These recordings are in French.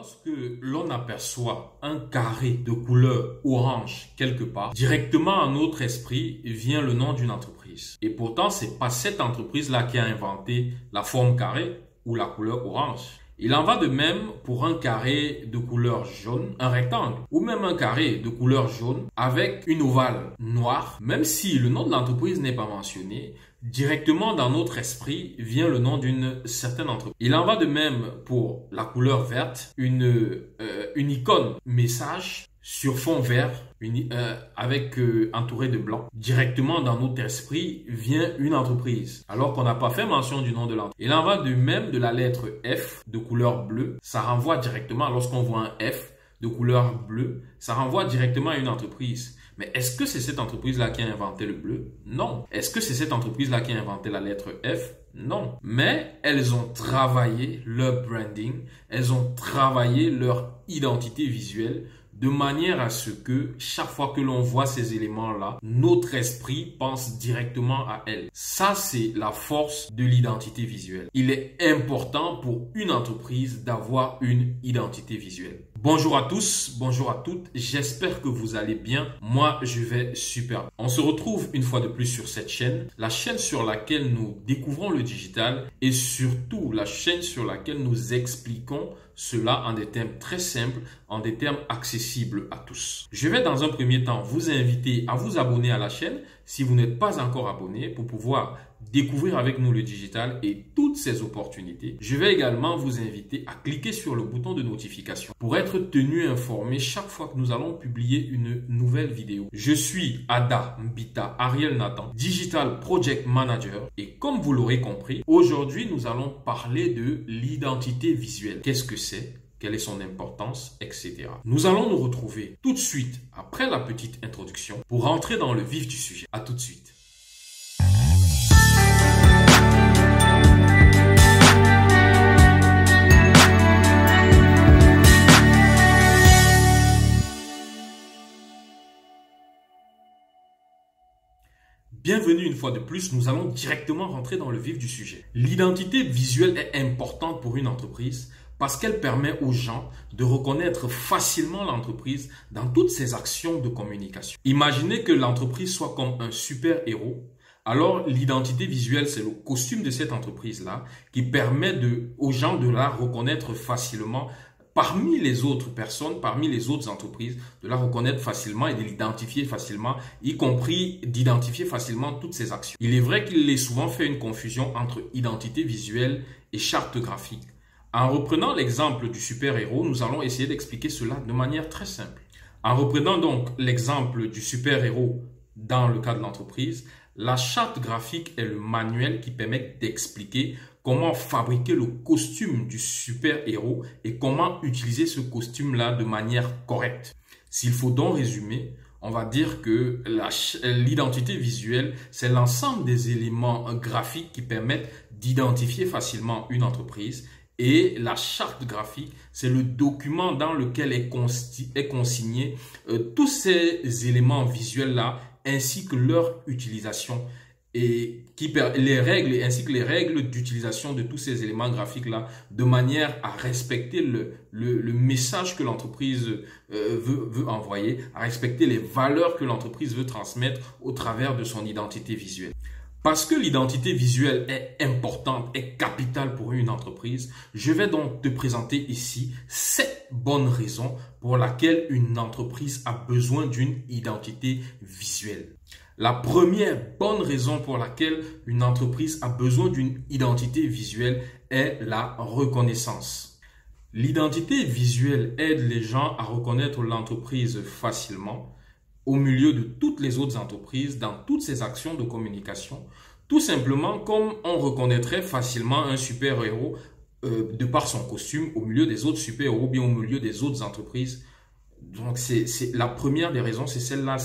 Lorsque l'on aperçoit un carré de couleur orange quelque part, directement à notre esprit vient le nom d'une entreprise. Et pourtant, c'est pas cette entreprise-là qui a inventé la forme carrée ou la couleur orange. Il en va de même pour un carré de couleur jaune, un rectangle, ou même un carré de couleur jaune avec une ovale noire. Même si le nom de l'entreprise n'est pas mentionné, directement dans notre esprit vient le nom d'une certaine entreprise. Il en va de même pour la couleur verte, une icône message sur fond vert avec entouré de blanc. Directement dans notre esprit vient une entreprise, alors qu'on n'a pas fait mention du nom de l'entreprise. Il en va de même de la lettre F de couleur bleue. Ça renvoie directement, lorsqu'on voit un F de couleur bleue, ça renvoie directement à une entreprise. Mais est-ce que c'est cette entreprise-là qui a inventé le bleu? Non. Est-ce que c'est cette entreprise-là qui a inventé la lettre F? Non. Mais elles ont travaillé leur branding, elles ont travaillé leur identité visuelle de manière à ce que chaque fois que l'on voit ces éléments-là, notre esprit pense directement à elles. Ça, c'est la force de l'identité visuelle. Il est important pour une entreprise d'avoir une identité visuelle. Bonjour à tous, bonjour à toutes, j'espère que vous allez bien. Moi, je vais super bien. On se retrouve une fois de plus sur cette chaîne, la chaîne sur laquelle nous découvrons le digital et surtout la chaîne sur laquelle nous expliquons cela en des termes très simples, en des termes accessibles à tous. Je vais dans un premier temps vous inviter à vous abonner à la chaîne si vous n'êtes pas encore abonné pour pouvoir découvrir avec nous le digital et toutes ses opportunités. Je vais également vous inviter à cliquer sur le bouton de notification pour être tenu informé chaque fois que nous allons publier une nouvelle vidéo. Je suis Ada Mbita Ariel Nathan, Digital Project Manager, et comme vous l'aurez compris, aujourd'hui nous allons parler de l'identité visuelle. Qu'est-ce que c'est ? Quelle est son importance, etc. Nous allons nous retrouver tout de suite après la petite introduction pour rentrer dans le vif du sujet. À tout de suite. Bienvenue une fois de plus, nous allons directement rentrer dans le vif du sujet. L'identité visuelle est importante pour une entreprise parce qu'elle permet aux gens de reconnaître facilement l'entreprise dans toutes ses actions de communication. Imaginez que l'entreprise soit comme un super-héros. Alors, l'identité visuelle, c'est le costume de cette entreprise-là qui permet aux gens de la reconnaître facilement parmi les autres personnes, parmi les autres entreprises, de la reconnaître facilement et de l'identifier facilement, y compris d'identifier facilement toutes ses actions. Il est vrai qu'il est souvent fait une confusion entre identité visuelle et charte graphique. En reprenant l'exemple du super-héros, nous allons essayer d'expliquer cela de manière très simple. En reprenant donc l'exemple du super-héros dans le cas de l'entreprise, la charte graphique est le manuel qui permet d'expliquer comment fabriquer le costume du super-héros et comment utiliser ce costume-là de manière correcte. S'il faut donc résumer, on va dire que l'identité visuelle, c'est l'ensemble des éléments graphiques qui permettent d'identifier facilement une entreprise. Et la charte graphique, c'est le document dans lequel est consigné tous ces éléments visuels-là ainsi que leur utilisation et les règles d'utilisation de tous ces éléments graphiques-là de manière à respecter le message que l'entreprise veut envoyer, à respecter les valeurs que l'entreprise veut transmettre au travers de son identité visuelle. Parce que l'identité visuelle est importante, est capitale pour une entreprise, je vais donc te présenter ici 7 bonnes raisons pour lesquelles une entreprise a besoin d'une identité visuelle. La première bonne raison pour laquelle une entreprise a besoin d'une identité visuelle est la reconnaissance. L'identité visuelle aide les gens à reconnaître l'entreprise facilement au milieu de toutes les autres entreprises, dans toutes ces actions de communication, tout simplement comme on reconnaîtrait facilement un super-héros de par son costume au milieu des autres super-héros, bien au milieu des autres entreprises. Donc, c'est la première des raisons, c'est celle-là.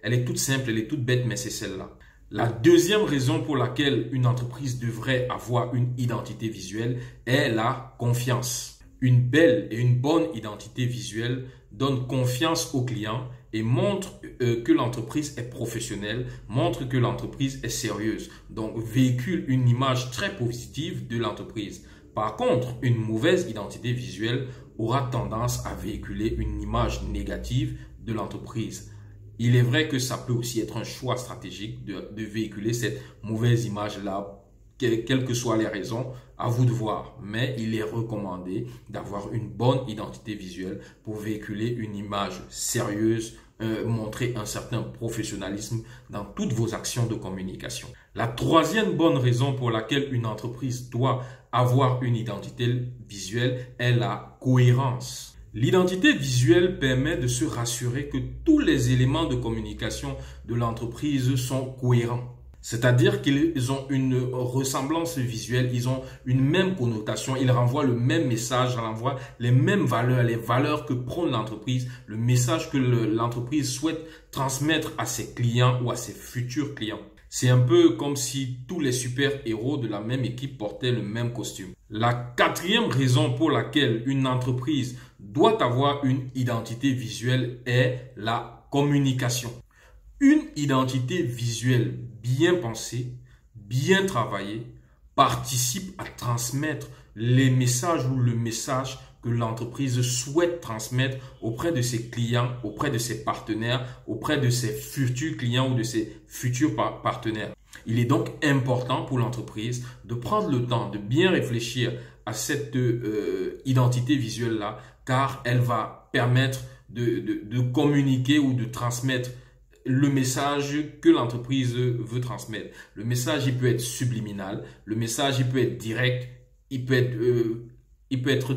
Elle est toute simple, elle est toute bête, mais c'est celle-là. La deuxième raison pour laquelle une entreprise devrait avoir une identité visuelle est la confiance. Une belle et une bonne identité visuelle donne confiance aux clients et montre que l'entreprise est professionnelle, montre que l'entreprise est sérieuse. Donc, véhicule une image très positive de l'entreprise. Par contre, une mauvaise identité visuelle aura tendance à véhiculer une image négative de l'entreprise. Il est vrai que ça peut aussi être un choix stratégique de véhiculer cette mauvaise image-là, quelles que soient les raisons, à vous de voir. Mais il est recommandé d'avoir une bonne identité visuelle pour véhiculer une image sérieuse, montrer un certain professionnalisme dans toutes vos actions de communication. La troisième bonne raison pour laquelle une entreprise doit avoir une identité visuelle est la cohérence. L'identité visuelle permet de se rassurer que tous les éléments de communication de l'entreprise sont cohérents. C'est-à-dire qu'ils ont une ressemblance visuelle, ils ont une même connotation, ils renvoient le même message, ils renvoient les mêmes valeurs, les valeurs que prône l'entreprise, le message que l'entreprise souhaite transmettre à ses clients ou à ses futurs clients. C'est un peu comme si tous les super-héros de la même équipe portaient le même costume. La quatrième raison pour laquelle une entreprise doit avoir une identité visuelle est la communication. Une identité visuelle bien pensée, bien travaillée, participe à transmettre les messages ou le message que l'entreprise souhaite transmettre auprès de ses clients, auprès de ses partenaires, auprès de ses futurs clients ou de ses futurs partenaires. Il est donc important pour l'entreprise de prendre le temps de bien réfléchir à cette identité visuelle-là, car elle va permettre de communiquer ou de transmettre le message que l'entreprise veut transmettre. Le message, il peut être subliminal, le message, il peut être direct, il peut être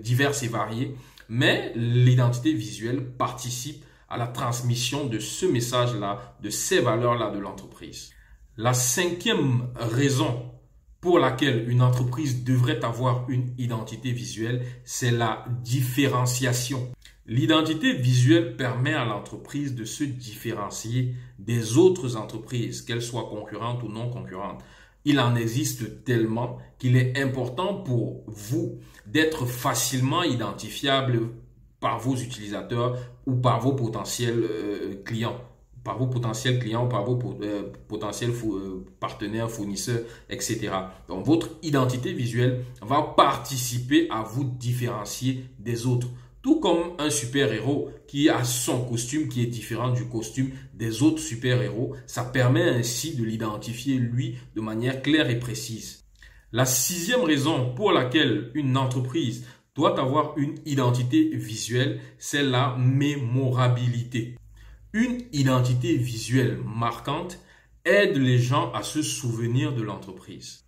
divers et varié, mais l'identité visuelle participe à la transmission de ce message-là, de ces valeurs-là de l'entreprise. La cinquième raison pour laquelle une entreprise devrait avoir une identité visuelle, c'est la différenciation. L'identité visuelle permet à l'entreprise de se différencier des autres entreprises, qu'elles soient concurrentes ou non concurrentes. Il en existe tellement qu'il est important pour vous d'être facilement identifiable par vos utilisateurs ou par vos potentiels clients. Par vos potentiels clients, par vos potentiels partenaires, fournisseurs, etc. Donc, votre identité visuelle va participer à vous différencier des autres. Tout comme un super-héros qui a son costume qui est différent du costume des autres super-héros, ça permet ainsi de l'identifier lui de manière claire et précise. La sixième raison pour laquelle une entreprise doit avoir une identité visuelle, c'est la mémorabilité. Une identité visuelle marquante aide les gens à se souvenir de l'entreprise.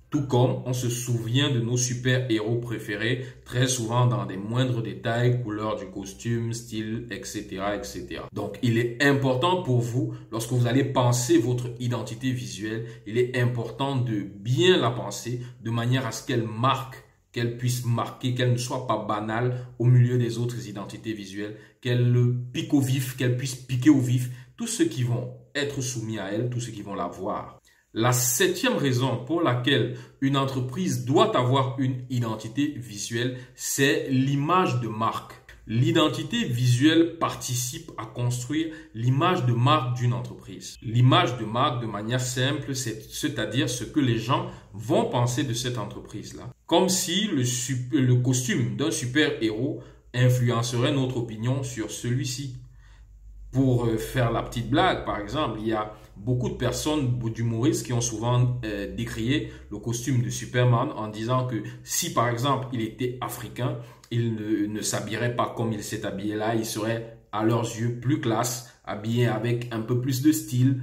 Tout comme on se souvient de nos super-héros préférés, très souvent dans des moindres détails, couleur du costume, style, etc., etc. Donc, il est important pour vous, lorsque vous allez penser votre identité visuelle, il est important de bien la penser de manière à ce qu'elle marque, qu'elle puisse marquer, qu'elle ne soit pas banale au milieu des autres identités visuelles, qu'elle pique au vif, qu'elle puisse piquer au vif tous ceux qui vont être soumis à elle, tous ceux qui vont la voir. La septième raison pour laquelle une entreprise doit avoir une identité visuelle, c'est l'image de marque. L'identité visuelle participe à construire l'image de marque d'une entreprise. L'image de marque, de manière simple, c'est-à-dire ce que les gens vont penser de cette entreprise-là. Comme si le costume d'un super-héros influencerait notre opinion sur celui-ci. Pour faire la petite blague, par exemple, il y a beaucoup de personnes, d'humoristes qui ont souvent décrié le costume de Superman en disant que si par exemple il était africain, il ne s'habillerait pas comme il s'est habillé là, il serait à leurs yeux plus classe, habillé avec un peu plus de style.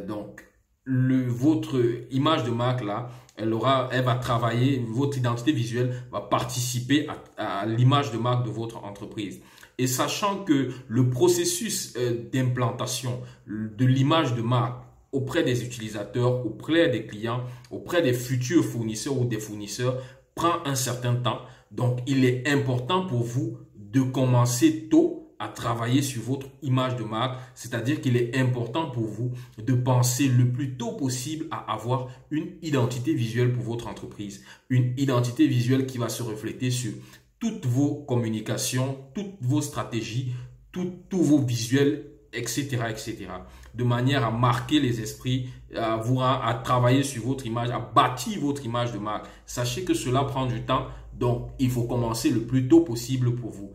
Donc votre image de marque là, elle va travailler, votre identité visuelle va participer à l'image de marque de votre entreprise. Et sachant que le processus d'implantation de l'image de marque auprès des utilisateurs, auprès des clients, auprès des futurs fournisseurs ou des fournisseurs prend un certain temps. Donc, il est important pour vous de commencer tôt à travailler sur votre image de marque. C'est-à-dire qu'il est important pour vous de penser le plus tôt possible à avoir une identité visuelle pour votre entreprise. Une identité visuelle qui va se refléter sur toutes vos communications, toutes vos stratégies, tous vos visuels etc., etc. De manière à marquer les esprits, à travailler sur votre image, à bâtir votre image de marque. Sachez que cela prend du temps, donc il faut commencer le plus tôt possible pour vous.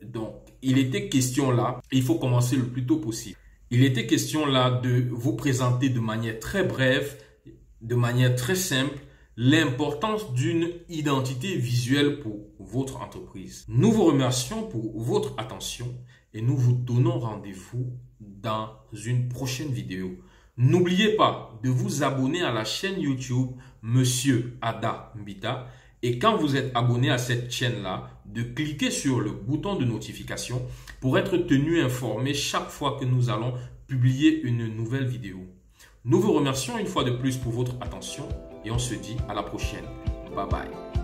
Donc, il était question là, il faut commencer le plus tôt possible. Il était question là de vous présenter de manière très brève, de manière très simple, l'importance d'une identité visuelle pour votre entreprise. Nous vous remercions pour votre attention et nous vous donnons rendez-vous dans une prochaine vidéo. N'oubliez pas de vous abonner à la chaîne YouTube Monsieur Ada Mbita et quand vous êtes abonné à cette chaîne-là, de cliquer sur le bouton de notification pour être tenu informé chaque fois que nous allons publier une nouvelle vidéo. Nous vous remercions une fois de plus pour votre attention et on se dit à la prochaine. Bye bye.